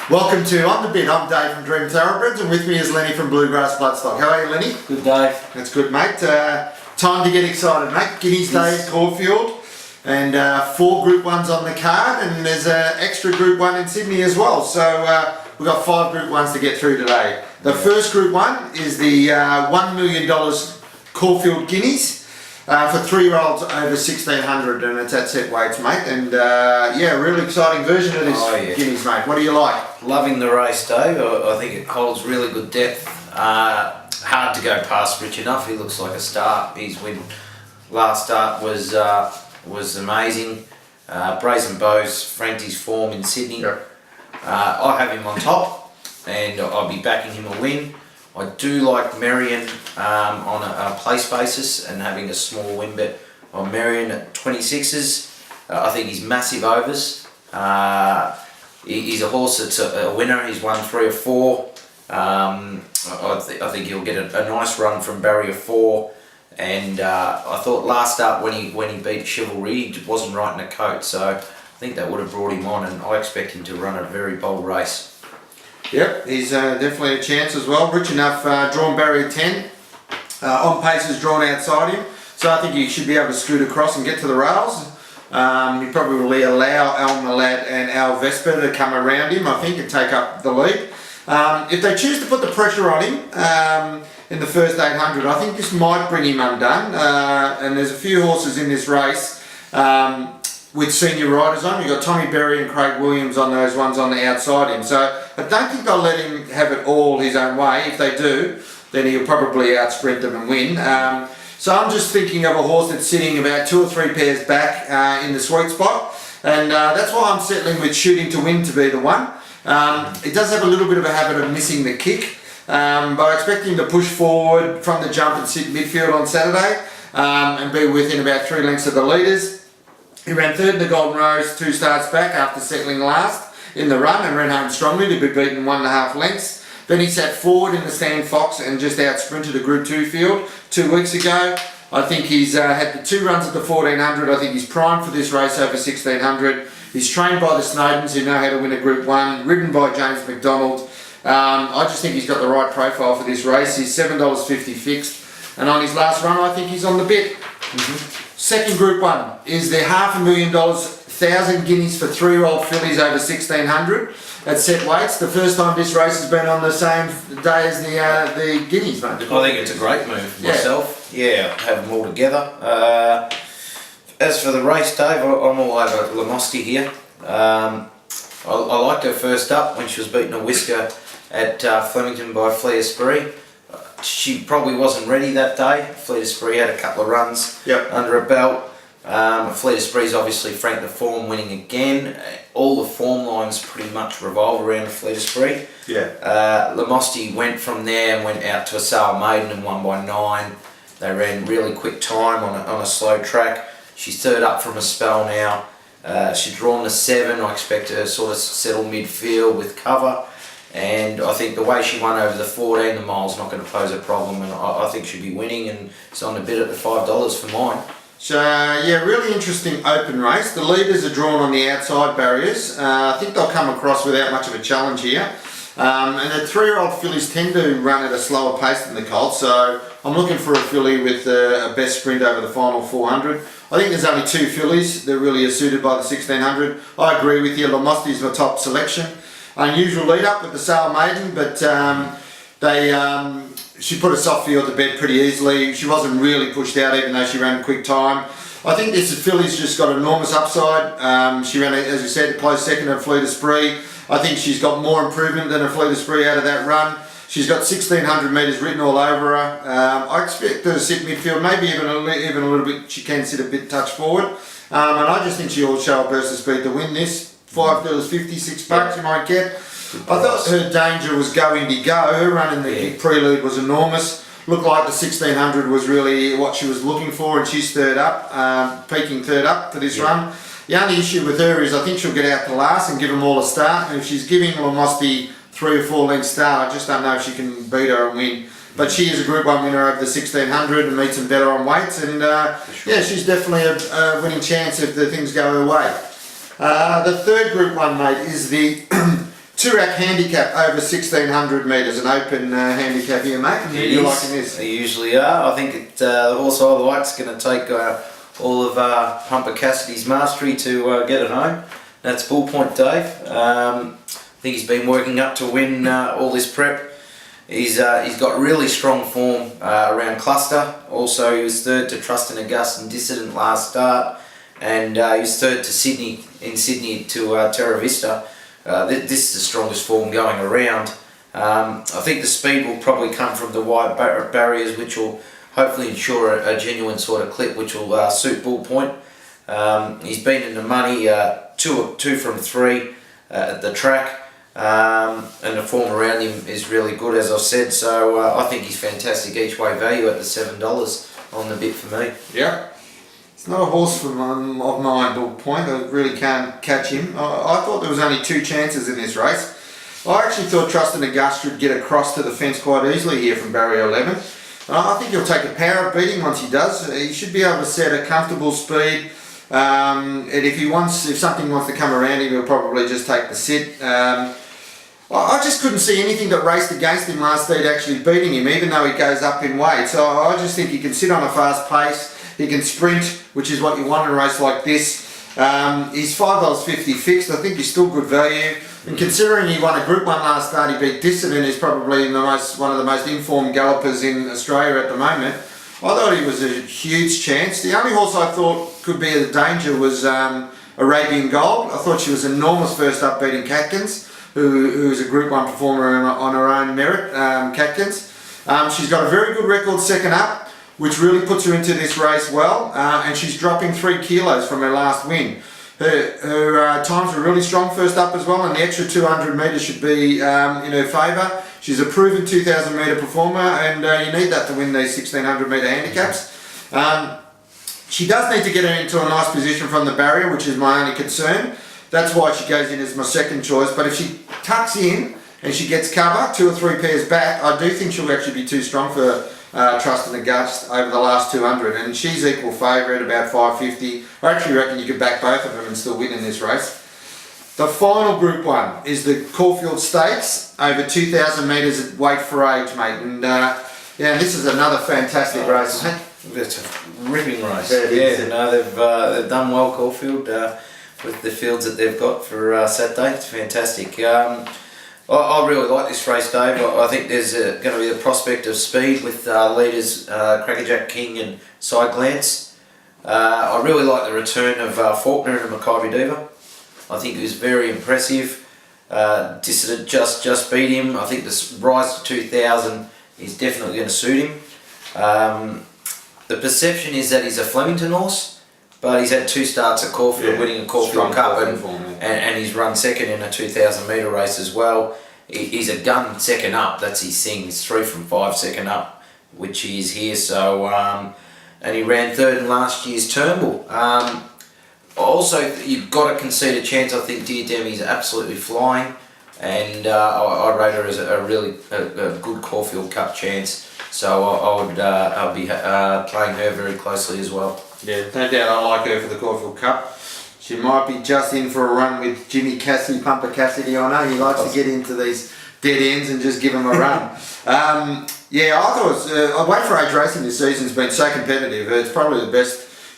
Welcome to On The Bit. I'm Dave from Dream Thoroughbreds, and with me is Lenny from Bluegrass Bloodstock. How are you, Lenny? Good, Dave. That's good, mate. Time to get excited, mate. Guineas Day at Caulfield, and 4 Group 1s on the card, and there's an extra Group 1 in Sydney as well. So we've got 5 Group 1s to get through today. The first Group 1 is the $1 million Caulfield Guineas. For 3-year-olds over 1600, and it's at set weights, mate. And yeah, really exciting version of this Guineas, mate. What do you like? Loving the race, Dave. I think it holds really good depth. Hard to go past Rich Enough. He looks like a star. His win last start was amazing. Brazen Bows franked his form in Sydney. Yep. I have him on top, and I'll be backing him a win. I do like Marion on a place basis and having a small win bet on Marion at 26s. I think he's massive overs. He's a horse that's a winner. He's won 3 or 4. I think he'll get a nice run from barrier 4. And I thought last start when he beat Chivalry, he wasn't right in the coat, so I think that would have brought him on, and I expect him to run a very bold race. Yep, he's definitely a chance as well. Rich Enough drawn barrier 10. On pace is drawn outside him, so I think he should be able to scoot across and get to the rails. He probably will allow Al Malad and Al Vesper to come around him, I think, and take up the lead. If they choose to put the pressure on him in the first 800, I think this might bring him undone. And there's a few horses in this race with senior riders on. You've got Tommy Berry and Craig Williams on those ones on the outside him. So I don't think they'll let him have it all his own way. If they do, then he'll probably outsprint them and win. So I'm just thinking of a horse that's sitting about 2 or 3 pairs back in the sweet spot. And that's why I'm settling with Shooting to Win to be the one. It does have a little bit of a habit of missing the kick. But I expect him to push forward from the jump and sit midfield on Saturday and be within about 3 lengths of the leaders. He ran 3rd in the Golden Rose 2 starts back after settling last in the run and ran home strongly to be beaten 1.5 lengths. Then he sat forward in the Stan Fox and just out-sprinted a Group 2 field 2 weeks ago. I think he's had the 2 runs at the 1400. I think he's primed for this race over 1600. He's trained by the Snowdens, who know how to win a Group 1, ridden by James McDonald. I just think he's got the right profile for this race. He's $7.50 fixed, and on his last run I think he's on the bit. Second Group 1 is the $500,000 1,000 guineas for 3-year-old fillies over 1600 at set weights. The first time this race has been on the same day as the guineas, mate. I think it's a great move myself. Yeah, have them all together. As for the race, Dave, I'm all over Lamosti here. I liked her first up when she was beating a whisker at Flemington by Fleet Esprit. She probably wasn't ready that day. Fleet Esprit had a couple of runs under her belt. Fleet Esprit's obviously franked the form, winning again. All the form lines pretty much revolve around Fleet Esprit. Lamosti went from there and went out to a Sale Maiden and won by 9. They ran really quick time on a slow track. She's 3rd up from a spell now. She's drawn to 7. I expect her to sort of settle midfield with cover. And I think the way she won over the 14, the mile's not going to pose a problem, and I think she'll be winning, and it's on the bid at the $5 for mine. So yeah, really interesting open race. The leaders are drawn on the outside barriers. I think they'll come across without much of a challenge here. And the 3-year-old fillies tend to run at a slower pace than the colts, so I'm looking for a filly with a best sprint over the final 400. I think there's only 2 fillies that really are suited by the 1600. I agree with you, Lamosti's the top selection. Unusual lead up with the Sale Maiden, but she put a soft field to bed pretty easily. She wasn't really pushed out even though she ran quick time. I think this filly's just got enormous upside. She ran, as you said, close second at Fleet Esprit. I think she's got more improvement than a Fleet Esprit out of that run. She's got 1600 metres written all over her. I expect her to sit midfield, maybe even a little bit. She can sit a bit touch forward. And I just think she'll show a burst of speed to win this. $5.50, $6 you might get. I thought her danger was Go Indy Go. Her run in the prelude was enormous. Looked like the 1600 was really what she was looking for, and she's 3rd up, peaking 3rd up for this run. The only issue with her is I think she'll get out to last and give them all a start, and if she's giving Lamosti 3 or 4 length start, I just don't know if she can beat her and win. But she is a Group 1 winner over the 1600 and meets them better on weights, and yeah, she's definitely a winning chance if the things go her way. The 3rd Group 1, mate, is the 2-rack handicap over 1600 metres, an open handicap here, mate. And you're liking this? They usually are. I think the horse I like is going to take all of Pumper Cassidy's mastery to get it home. That's Bull Point Dave. I think he's been working up to win all this prep. He's got really strong form around cluster. Also, he was third to Trust and August and Dissident last start, and he was third to Sydney to Terra Vista. This is the strongest form going around. I think the speed will probably come from the wide barriers, which will hopefully ensure a genuine sort of clip, which will suit Bull Point. He's been in the money 2 from 3 at the track. And the form around him is really good, as I've said, so I think he's fantastic each way value at the $7 on the bit for me. Yeah, it's not a horse of mine, Bull Point. I really can't catch him. I thought there was only 2 chances in this race. I actually thought Trust and August would get across to the fence quite easily here from barrier 11. I think he'll take a power beating once he does. He should be able to set a comfortable speed. And if something wants to come around him, he'll probably just take the sit. I just couldn't see anything that raced against him last speed actually beating him, even though he goes up in weight. So I just think he can sit on a fast pace, he can sprint, which is what you want in a race like this. He's $5.50 fixed. I think he's still good value. And considering he won a Group 1 last start, he beat Dissident, who's probably one of the most informed gallopers in Australia at the moment. I thought he was a huge chance. The only horse I thought could be a danger was Arabian Gold. I thought she was enormous first up, beating Catkins, who is a Group 1 performer on her own merit, Catkins. She's got a very good record second up, which really puts her into this race well, and she's dropping 3 kilos from her last win. Her times were really strong first up as well, and the extra 200 metres should be in her favour. She's a proven 2,000 metre performer, and you need that to win these 1,600 metre handicaps. She does need to get her into a nice position from the barrier, which is my only concern. That's why she goes in as my second choice. But if she tucks in and she gets cover, 2 or 3 pairs back, I do think she'll actually be too strong for Trust and August over the last 200. And she's equal favourite, about 550. I actually reckon you could back both of them and still win in this race. The final Group 1 is the Caulfield Stakes over 2,000 metres at weight for age, mate. And yeah, this is another fantastic race, mate. It's a ripping race. They've done well, Caulfield. With the fields that they've got for Saturday. It's fantastic. I really like this race, Dave. I think there's going to be the prospect of speed with leaders Crackerjack King and Side Glance. I really like the return of Faulkner and Mackay Diva. I think it was very impressive. Dissident just beat him. I think this rise to 2,000 is definitely going to suit him. The perception is that he's a Flemington horse, but he's had 2 starts at Caulfield, winning a Caulfield Cup, and he's run second in a 2,000 metre race as well. He's a gun second up, that's his thing. He's 3 from 5 second up, which he is here. So, and he ran third in last year's Turnbull. Also, you've got to concede a chance. I think Dear Demi's absolutely flying, and I rate her as a really good Caulfield Cup chance. So I'll be playing her very closely as well. Yeah, no doubt I like her for the Caulfield Cup. She might be just in for a run with Jimmy Cassidy, Pumper Cassidy. I know he likes to get into these dead ends and just give them a run. Yeah, I thought weight for age racing this season's been so competitive. It's probably the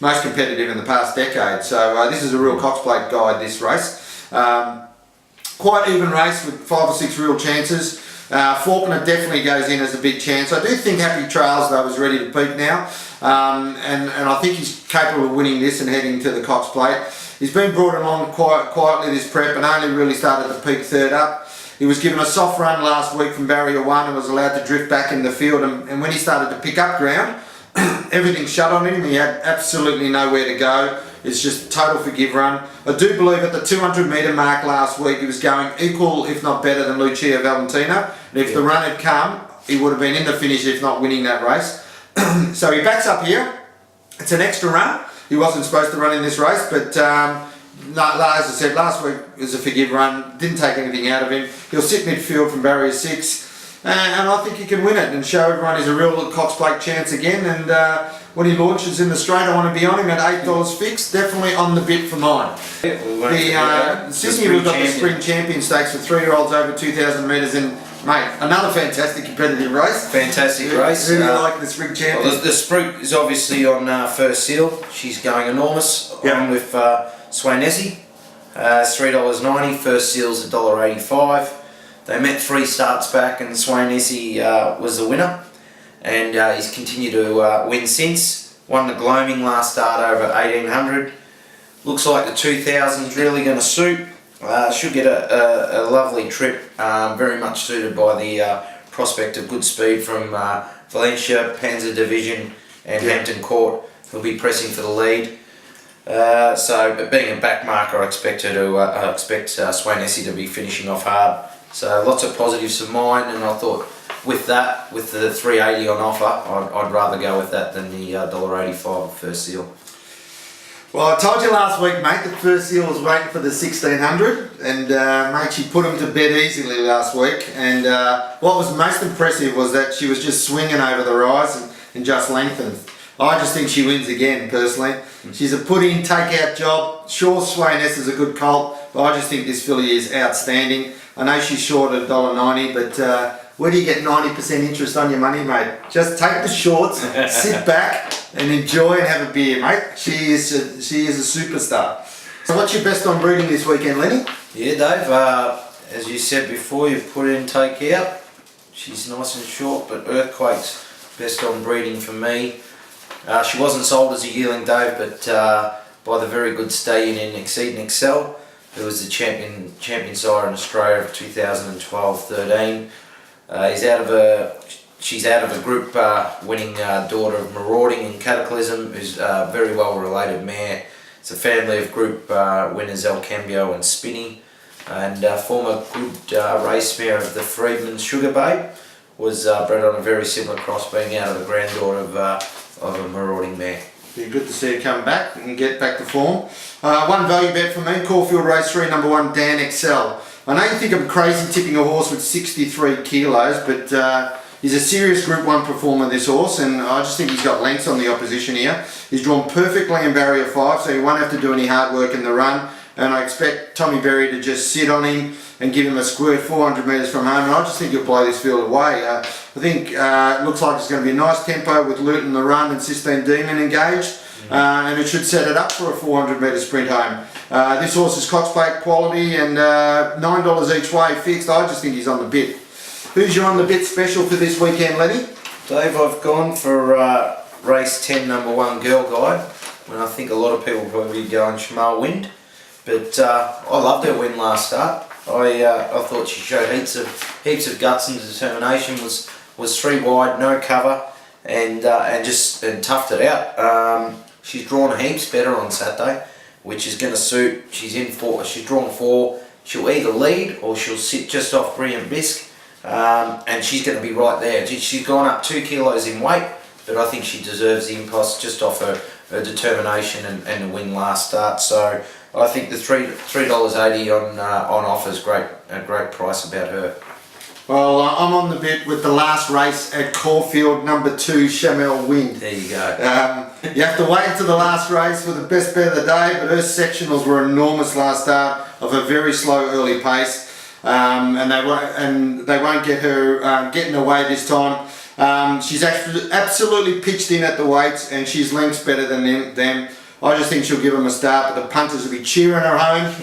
most competitive in the past decade. So this is a real Cox Plate guide, this race. Quite even race with 5 or 6 real chances. Faulkner definitely goes in as a big chance. I do think Happy Trails though is ready to peak now, and I think he's capable of winning this and heading to the Cox Plate. He's been brought along quite quietly this prep and only really started to peak third up. He was given a soft run last week from barrier 1 and was allowed to drift back in the field, and when he started to pick up ground, everything shut on him. He had absolutely nowhere to go. It's just total forgive run. I do believe at the 200 metre mark last week he was going equal, if not better, than Lucia Valentina. And if the run had come, he would have been in the finish, if not winning that race. So he backs up here. It's an extra run. He wasn't supposed to run in this race, but as I said, last week was a forgive run. Didn't take anything out of him. He'll sit midfield from barrier 6. And I think he can win it and show everyone he's a real Cox Plate chance again. And when he launches in the straight, I want to be on him at $8 fixed. Definitely on the bit for mine. Sydney, we've got the Spring Champion Stakes for 3-year-olds over 2,000 metres, and mate, another fantastic competitive race. Fantastic race. Who do you like the Spring Champion? Well, the Spruik is obviously on First Seal. She's going enormous. On with Swainesi. $3.90. First Seal's $1.85. They met 3 starts back, and Swainesi was the winner, and he's continued to win since. Won the Gloaming last start over 1,800. Looks like the 2,000's really going to suit. Should get a lovely trip. Very much suited by the prospect of good speed from Valencia, Panzer Division, and Hampton Court. He'll be pressing for the lead. But being a back marker, I expect Swainesi to be finishing off hard. So lots of positives for mine, and I thought with that, with the $3.80 on offer, I'd rather go with that than the $1.85 of First Seal. Well, I told you last week, mate, that First Seal was waiting for the 1,600, and mate, she put him to bed easily last week. And what was most impressive was that she was just swinging over the rise and just lengthened. I just think she wins again, personally. She's a put-in, take-out job. Sure, Swainesi is a good colt, but I just think this filly is outstanding. I know she's short at $1.90, but where do you get 90% interest on your money, mate? Just take the shorts, sit back, and enjoy and have a beer, mate. She is a superstar. So what's your best on breeding this weekend, Lenny? Yeah, Dave, as you said before, you've put in take-out. She's nice and short, but Earthquake's best on breeding for me. She wasn't sold as a yearling, Dave, but by the very good stallion in Exceed and Excel, who was the champion sire in Australia of 2012-13. She's out of a group winning daughter of Marauding and Cataclysm, who's a very well related mare. It's a family of group winners El Cambio and Spinny, and former good race mare of the Freedman's Sugar Babe was bred on a very similar cross, being out of the granddaughter of a Marauding mare. Be good to see her come back and get back to form. One value bet for me, Caulfield Race 3, number 1, Dan Excel. I know you think I'm crazy tipping a horse with 63 kilos, but he's a serious Group 1 performer, this horse, and I just think he's got lengths on the opposition here. He's drawn perfectly in barrier 5, so he won't have to do any hard work in the run, and I expect Tommy Berry to just sit on him and give him a squirt 400 metres from home, and I just think he'll blow this field away. I think it looks like it's going to be a nice tempo with Luton the run and Sistine Demon engaged, and it should set it up for a 400 metre sprint home. This horse is Cox Plate quality, and $9 each way fixed. I just think he's on the bit. Who's your on the bit special for this weekend, Lenny? Dave, I've gone for race 10, number 1, Girl Guide, when I think a lot of people will probably be going Shamal Wind. But I loved her win last start. I thought she showed heaps of guts and determination. Was 3 wide, no cover, and toughed it out. She's drawn heaps better on Saturday, which is going to suit. She's drawn 4. She'll either lead or she'll sit just off Brilliant Bisque, and she's going to be right there. She's gone up 2 kilos in weight, but I think she deserves the impost just off her determination and the win last start. So I think the $3.80 on offer is a great price about her. Well, I'm on the bit with the last race at Caulfield, number 2, Shamel Wind. There you go. You have to wait until the last race for the best bet of the day, but her sectionals were enormous last start of a very slow early pace, and they won't get her getting away this time. She's absolutely pitched in at the weights, and she's lengths better than them. I just think she'll give them a start, but the punters will be cheering her home,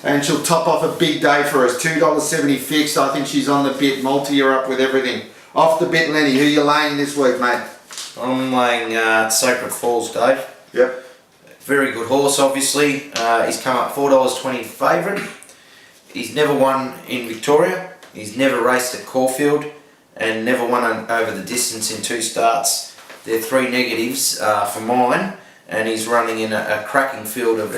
and she'll top off a big day for us. $2.70 fixed. I think she's on the bit. Multi-year up with everything. Off the bit, Lenny. Who you laying this week, mate? I'm laying Sacred Falls, Dave. Yep. Very good horse, obviously. He's come up $4.20 favourite. He's never won in Victoria. He's never raced at Caulfield, and never won over the distance in 2 starts. They're 3 negatives for mine. And he's running in a cracking field of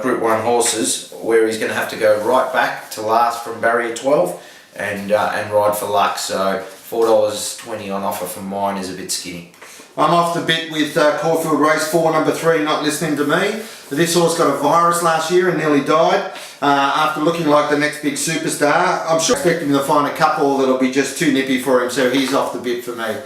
Group 1 horses, where he's going to have to go right back to last from barrier 12 and ride for luck. So $4.20 on offer from mine is a bit skinny. I'm off the bit with Caulfield Race 4, number 3, Not Listening to Me. This horse got a virus last year and nearly died after looking like the next big superstar. I'm sure expecting to find a couple that'll be just too nippy for him, so he's off the bit for me.